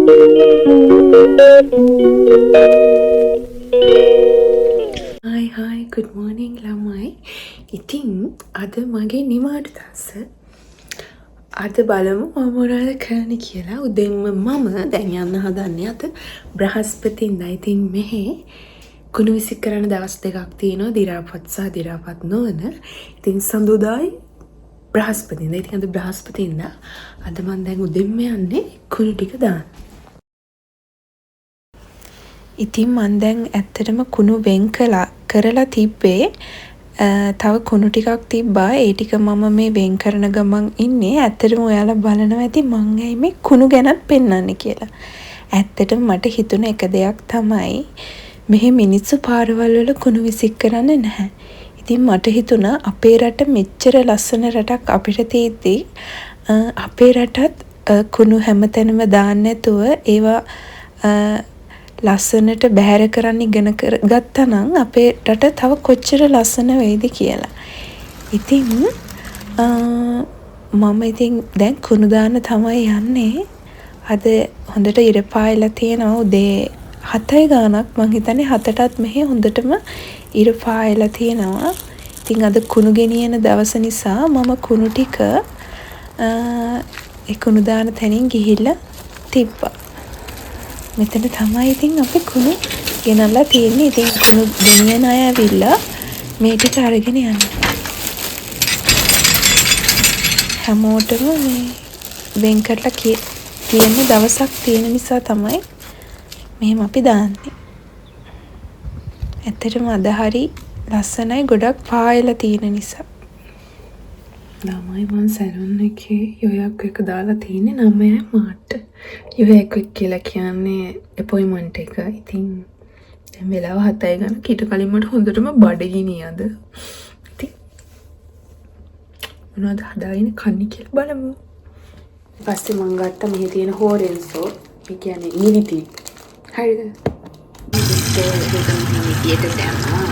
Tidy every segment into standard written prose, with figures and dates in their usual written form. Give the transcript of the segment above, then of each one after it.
Hi, good morning ළමයි. ඉතින් අද මගේ නිමාඩු දවස. අද බලමු මම මොනවද කරන්න කියලා. උදෙන්ම මම දැන් යන්න හදන්නේ අද බ්‍රහස්පතින්දා. ඉතින් මෙහි කුණු විසි කරන්න දවස් දෙකක් තියෙනවා. දි รา පත් සහ දි รา පත් නොවන. ඉතින් සඳුදායි බ්‍රහස්පතින්දා. ඉතින් අද බ්‍රහස්පතින්දා. අද මම දැන් උදෙන්ම යන්නේ කුණු ටික දාන්න. ඉතින් මන් දැන් ඇත්තටම කුණු වෙන් කරලා තිබ්බේ. තව කුණු ටිකක් තිබ්බා. ඒ ටික මම මේ වෙන් කරන ගමන් ඉන්නේ. ඇත්තටම ඔයාලා බලනවා ඇති මං ඇයි මේ කුණු ගැනත් පෙන්වන්නේ කියලා. ඇත්තටම මට හිතුණ එක දෙයක් තමයි මෙහි මිනිස්සු පාරවල් වල කුණු විසික් කරන්නේ නැහැ. ඉතින් මට හිතුණා අපේ රට මෙච්චර ලස්සන රටක් අපිට තියෙද්දි අපේ රටත් කුණු හැමතැනම දාන්න නැතුව ඒවා ලස්සනට බැහැර කරන්න ඉගෙන ගත්තා නම් අපේ රට තව කොච්චර ලස්සන වෙයිද කියලා. ඉතින් මම ඉතින් දැන් කුණු දාන්න තමයි යන්නේ. අද හොඳට ඉර පායලා තියෙනවා. උදේ 7යි ගානක් මං හිතන්නේ 7ටත් මෙහි හොඳටම ඉර පායලා තියෙනවා. ඉතින් අද කුණු ගෙනියන දවස නිසා මම කුණු ටික ඒ කුණු දාන තැනින් ගිහිල්ලා තිබ්බා. මෙතන තමයි ඉතින් අපි කුණු ගෙනල්ලා තියෙන්නේ. ඉතින් කුණු ගෙනියන අය ඇවිල්ලා මේ ටික අරගෙන යනවා. හැමෝටම මේ වෙන් කරලා තියෙන දවසක් තියෙන නිසා තමයි මෙහෙම අපි දාන්නේ. ඇත්තටම අද හරි ලස්සනයි ගොඩක් පායලා තියෙන නිසා. ළමයි මං සැලුන් එකේ යොයක් එක දාලා තියෙන්නේ 9යි මාට. යොයක් කියලා කියන්නේ අපොයින්ට්මන්ට් එක. ඉතින් දැන් වෙලාව 7යි ගන්න. ඊට කලින් මට හොඳටම බඩගිනි අද. ඉතින් මොනවද හදාගෙන කන්නේ කියලා බලමු. ඊපස්සේ මං ගත්ත මෙහි තියෙන හෝරෙන්සෝ. ඒ කියන්නේ නිවිති. හරිද? මේක දැම්මා.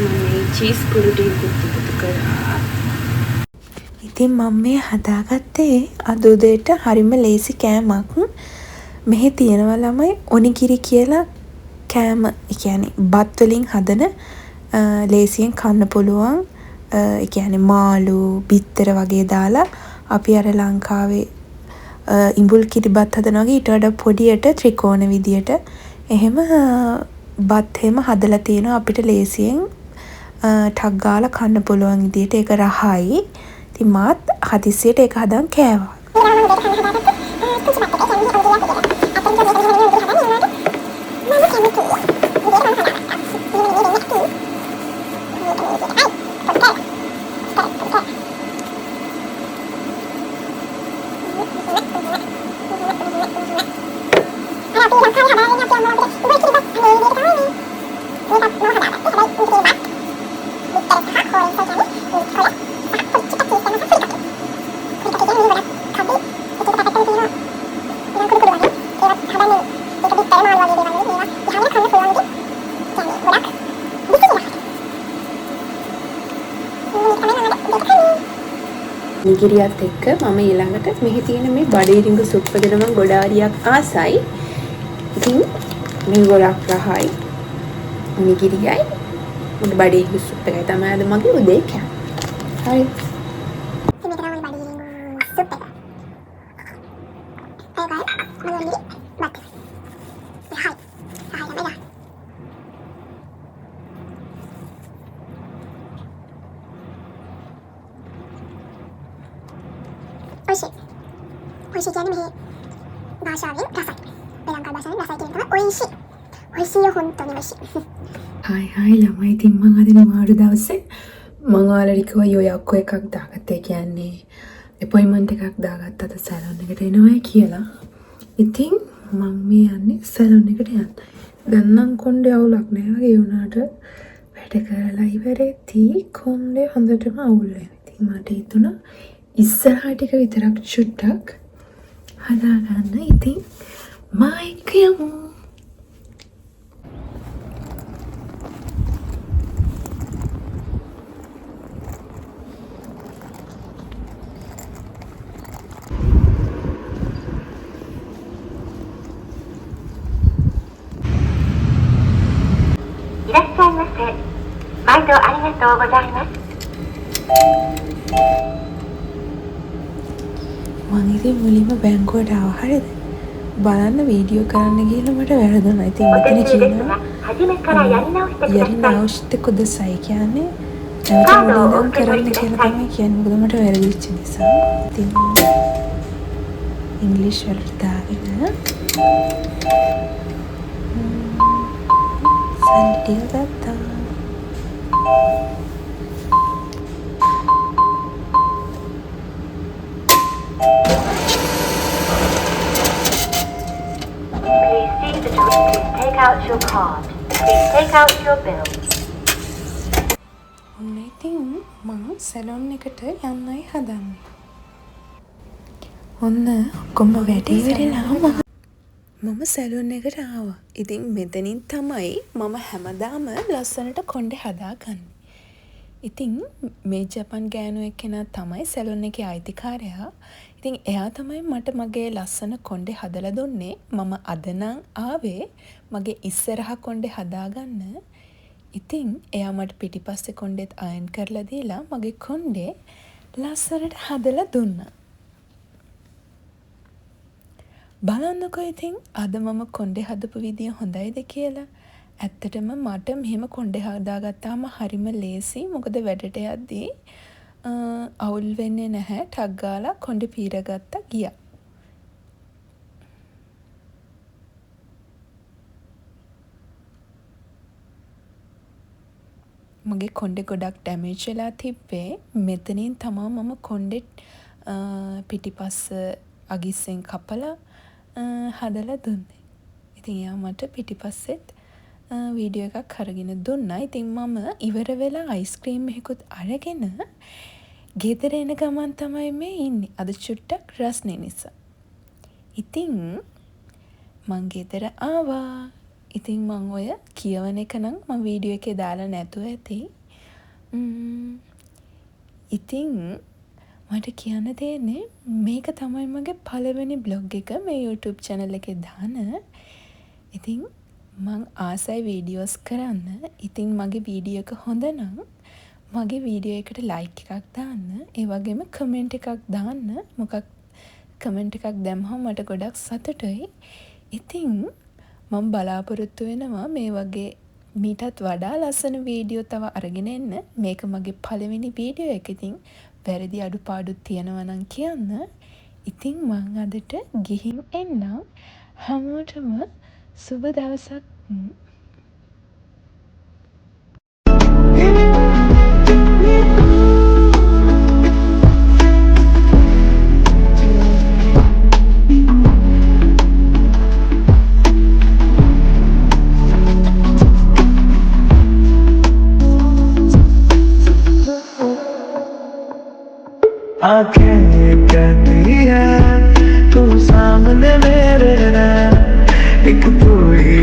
මේ චීස් කුඩු ටික එකතු කරා. ඉතින් මම මේ හදාගත්තේ අද උදේට හරිම ලේසි කෑමක්. මෙහි තියෙනවා ළමයි ඔනිගිරි කියලා කෑම. ඒ කියන්නේ බත් වලින් හදන ලේසියෙන් කන්න පුළුවන්. ඒ කියන්නේ මාළු, බිත්තර වගේ දාලා අපි අර ලංකාවේ ඉඹුල් කිරි බත් හදනවා වගේ ඊට වඩා පොඩියට ත්‍රිකෝණ විදියට එහෙම බත් එහෙම හදලා තියෙනවා අපිට ලේසියෙන් ටක් ගාලා කන්න පුළුවන් විදියට. ඒක රහයි. ඉතින් මාත් හදිස්සියට ඒක හදන් කෑවා. නිගිරියත් එක්ක මම ඊළඟට මෙහි තියෙන මේ බඩේරිඟු සුප් එකට මම ගොඩාරියක් ආසයි. ඉතින් මේ ගොඩක් රහයි. නිගිරියයි උඩ බඩේරිඟු සුප් එකයි තමයි අද මගේ උදේ කෑම. හරි. ඔයිෂි කියන්නේ මෙහි භාෂාවෙන් රසයි. ශ්‍රී ලංකා භාෂාවෙන් රසයි කියන තමයි ඔයිෂි. ඔයිෂි හොන්තොනි ඔයිෂි. හායි ළමයි ඉතින් මම අද නිමාඩු දවසේ මම ඔයාලට කිව්වා යොයක් එකක් දාගත්තා. ඒ කියන්නේ අපොයින්ට්මන්ට් එකක් දාගත්තා අද සැලොන් එකට එනවා කියලා. ඉතින් මම මේ යන්නේ සැලොන් එකට යන්න. දැන් නම් කොණ්ඩේ අවුලක් නෑ වගේ වුණාට වැඩ කරලා ඉවරෙද්දී කොණ්ඩේ හොඳටම අවුල් වෙනවා. ඉතින් මට හිතුණා ඉස්සරහා ටික විතරක් චුට්ටක් හදාගන්න. ඉතින් මා එක්ක යමු. මං ඉතින් මුලින්ම බැංකුවට ආවා හරිද? බලන්න වීඩියෝ කරන්න ගිහලා මට වැරදුනා. ඉතින් මෙතන කියනවා යරිනාවුෂ්ත කුදසයි කියන්නේ නැවත මුලින්ම කරන්න කියලා තමයි කියන්නේ. මොකද මට වැරදිච්ච නිසා. ඉතින් ඉංග්‍රීසි වලට දාගෙන සල්ලි ගත්තා. Out your card. Please take out your bill. ඔන්න ඉතින් මම සැලොන් එකට යන්නයි හදන්නේ. ඔන්න ඔක්කොම වැඩේ ඉවරලා මම සැලොන් එකට ආවා. ඉතින් මෙතනින් තමයි මම හැමදාම ලස්සනට කොණ්ඩේ හදාගන්නේ. ඉතින් මේ ජපන් ගෑනු එක්කෙනා තමයි සැලොන් එකේ අයිතිකාරයා. ඉතින් එයා තමයි මට මගේ ලස්සන කොණ්ඩේ හදලා දුන්නේ. මම අද නම් ආවේ මගේ ඉස්සරහ කොණ්ඩේ හදාගන්න. ඉතින් එයා මට පිටිපස්සේ කොණ්ඩෙත් අයන් කරලා දීලා මගේ කොණ්ඩේ ලස්සනට හදලා දුන්නා. බලන්නකෝ ඉතින් අද මම කොණ්ඩේ හදපු විදිය හොඳයිද කියලා. ඇත්තටම මට මෙහෙම කොණ්ඩේ හදාගත්තාම හරිම ලේසි. මොකද වැඩට යද්දී අවුල් වෙන්නේ නැහැ. ටක් ගාලා කොණ්ඩේ පීරගත්තා ගියා. මගේ කොණ්ඩේ ගොඩක් ඩැමේජ් වෙලා තිබ්බේ. මෙතනින් තමයි මම කොණ්ඩේ පිටිපස්ස අගිස්සෙන් කපලා හදලා දුන්නේ. ඉතින් එයා මට පිටිපස්සෙත් වීඩියෝ එකක් අරගෙන දුන්නා. ඉතින් මම ඉවර වෙලා අයිස්ක්‍රීම් එකකුත් අරගෙන ගෙදර එන ගමන් තමයි මේ ඉන්නේ. අද චුට්ටක් රස්නේ නිසා. ඉතින් මං ගෙදර ආවා. ඉතින් මං ඔය කියවන එක නම් මම වීඩියෝ එකේ දාලා නැතුව ඇති. ඉතින් මට කියන්න තියෙන්නේ මේක තමයි මගේ පළවෙනි බ්ලොග් එක මේ YouTube channel එකේ දාන. ඉතින් මං ආසයි වීඩියෝස් කරන්න. ඉතින් මගේ වීඩියෝ එක හොඳ නම් මගේ වීඩියෝ එකට ලයික් එකක් දාන්න. ඒ වගේම කමෙන්ට් එකක් දාන්න. මොකක් කමෙන්ට් එකක් දැම්මම මට ගොඩක් සතුටුයි. ඉතින් මම බලාපොරොත්තු වෙනවා මේ වගේ මීටත් වඩා ලස්සන වීඩියෝ තව අරගෙන එන්න. මේක මගේ පළවෙනි වීඩියෝ එක. ඉතින් වැරදි අඩුපාඩු තියෙනවා නම් කියන්න. ඉතින් මං අදට ගිහින් එන්නම්. හැමෝටම සුබ දවසක්. आँखें कहती है तू सामने मेरे है एक तू ही